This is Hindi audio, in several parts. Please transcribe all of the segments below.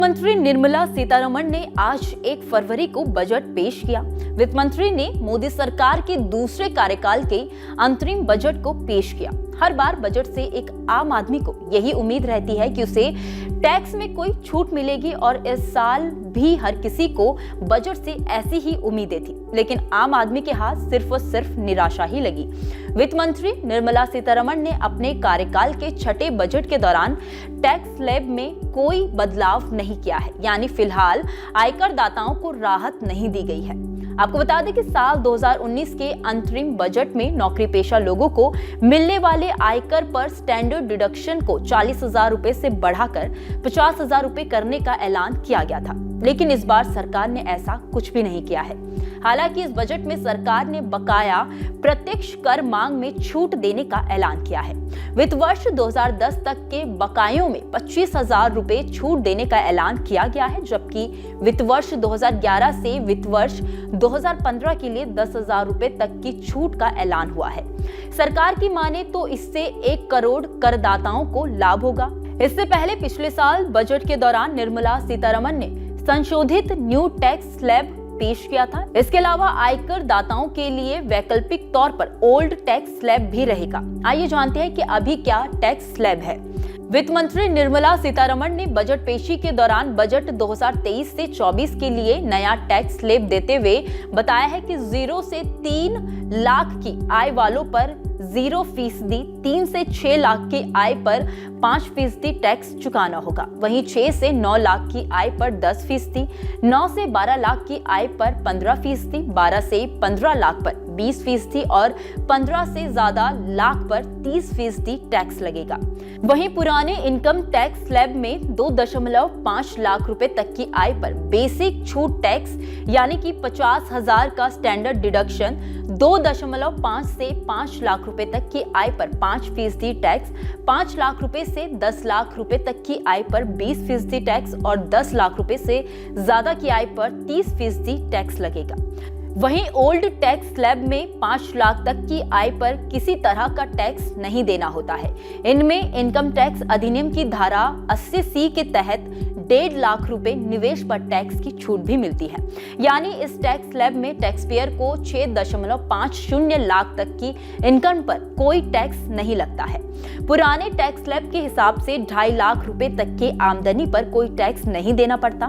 मंत्री निर्मला सीतारमण ने आज 1 फरवरी को बजट पेश किया। वित्त मंत्री ने मोदी सरकार के दूसरे कार्यकाल के अंतरिम बजट को पेश किया। हर बार बजट से एक आम आदमी को यही उम्मीद रहती है कि उसे टैक्स में कोई छूट मिलेगी और इस साल भी हर किसी को बजट से ऐसी ही उम्मीदें थी, लेकिन आम आदमी के हाथ सिर्फ और सिर्फ निराशा ही लगी। वित्त मंत्री निर्मला सीतारमण ने अपने कार्यकाल के छठे बजट के दौरान टैक्स स्लैब में कोई बदलाव नहीं किया है, यानी फिलहाल आयकर दाताओं को राहत नहीं दी गई है। आपको बता दें कि साल 2019 के अंतरिम बजट में नौकरी पेशा लोगों को मिलने वाले आयकर पर स्टैंडर्ड डिडक्शन को 40,000 रुपए से बढ़ाकर 50,000 रुपए करने का ऐलान किया गया था, लेकिन इस बार सरकार ने ऐसा कुछ भी नहीं किया है। हालांकि इस बजट में सरकार ने बकाया प्रत्यक्ष कर मांग में छूट देने का ऐलान किया है। वित्त वर्ष 2010 तक के बकायों में 25,000 रुपए छूट देने का ऐलान किया गया है, जबकि वित्त वर्ष 2011 से वित्त वर्ष 2015 के लिए 10,000 रुपए तक की छूट का ऐलान हुआ है। सरकार की माने तो इससे 1 करोड़ करदाताओं को लाभ होगा। इससे पहले पिछले साल बजट के दौरान निर्मला सीतारमण ने संशोधित न्यू टैक्स स्लैब पेश किया था। इसके अलावा आयकर दाताओं के लिए वैकल्पिक तौर पर ओल्ड टैक्स स्लैब भी रहेगा। आइए जानते हैं कि अभी क्या टैक्स स्लैब है। वित्त मंत्री निर्मला सीतारमण ने बजट पेशी के दौरान बजट 2023 से 24 के लिए नया टैक्स स्लैब देते हुए बताया है कि 0 से 3 लाख की आय वालों पर 0%, 3 से 6 लाख की आय पर 5% टैक्स चुकाना होगा। वहीं 6 से 9 लाख की आय पर 10%, 9 से 12 लाख की आय पर 15%, 12 से 15 लाख पर 20% और 15 से ज्यादा लाख पर 30% टैक्स लगेगा। वहीं पुराने इनकम टैक्स स्लैब में 2.5 लाख रुपए तक की आय पर बेसिक छूट टैक्स यानी कि 50,000 का स्टैंडर्ड डिडक्शन, 2.5 से 5 लाख रुपए तक की आय पर 5% टैक्स, 5 लाख रुपए से 10 लाख रुपए तक की आय पर 20% टैक्स और 10 लाख रुपए से ज्यादा की आय पर 30% टैक्स लगेगा। वहीं ओल्ड टैक्स स्लैब में 5 लाख तक की आय पर किसी तरह का टैक्स नहीं देना होता है। इनमें इनकम टैक्स अधिनियम की धारा 80C के तहत 1.5 लाख रुपए निवेश पर टैक्स की छूट भी मिलती है, यानी इस टैक्स स्लैब में टैक्स पेयर को 6.50 लाख तक की इनकम पर कोई टैक्स नहीं लगता है। पुराने टैक्स स्लैब के हिसाब से 2.5 लाख रुपए तक की आमदनी पर कोई टैक्स नहीं देना पड़ता।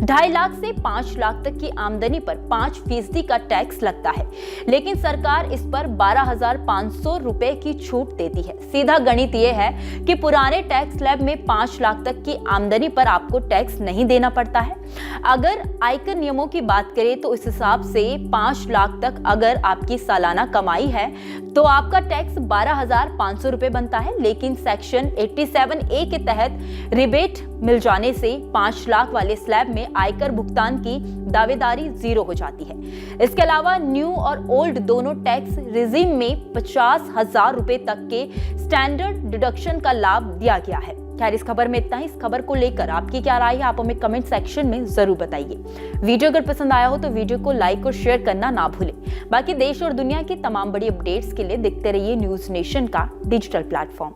2.5 लाख से 5 लाख तक की आमदनी पर 5% का टैक्स लगता है, लेकिन सरकार इस पर 12,500 रुपए की छूट देती है। सीधा गणित यह है कि पुराने टैक्स स्लैब में 5 लाख तक की आमदनी पर आपको टैक्स नहीं देना पड़ता है। अगर आयकर नियमों की बात करें तो इस हिसाब से 5 लाख तक अगर आपकी सालाना कमाई है तो आपका टैक्स 12,500 रुपए बनता है, लेकिन सेक्शन 87A के तहत रिबेट मिल जाने से 5 लाख वाले स्लैब में आयकर भुगतान की दावेदारी 0 हो जाती है। इसके अलावा न्यू और ओल्ड दोनों टैक्स रिजीम में 50,000 रुपए तक के स्टैंडर्ड डिडक्शन का लाभ दिया गया है। खैर, इस खबर में इतना ही। इस खबर को लेकर आपकी क्या राय है, आप हमें कमेंट सेक्शन में जरूर बताइए। वीडियो अगर पसंद आया हो तो वीडियो को लाइक और शेयर करना ना भूलें। बाकी देश और दुनिया की तमाम बड़ी अपडेट्स के लिए देखते रहिए न्यूज नेशन का डिजिटल प्लेटफॉर्म।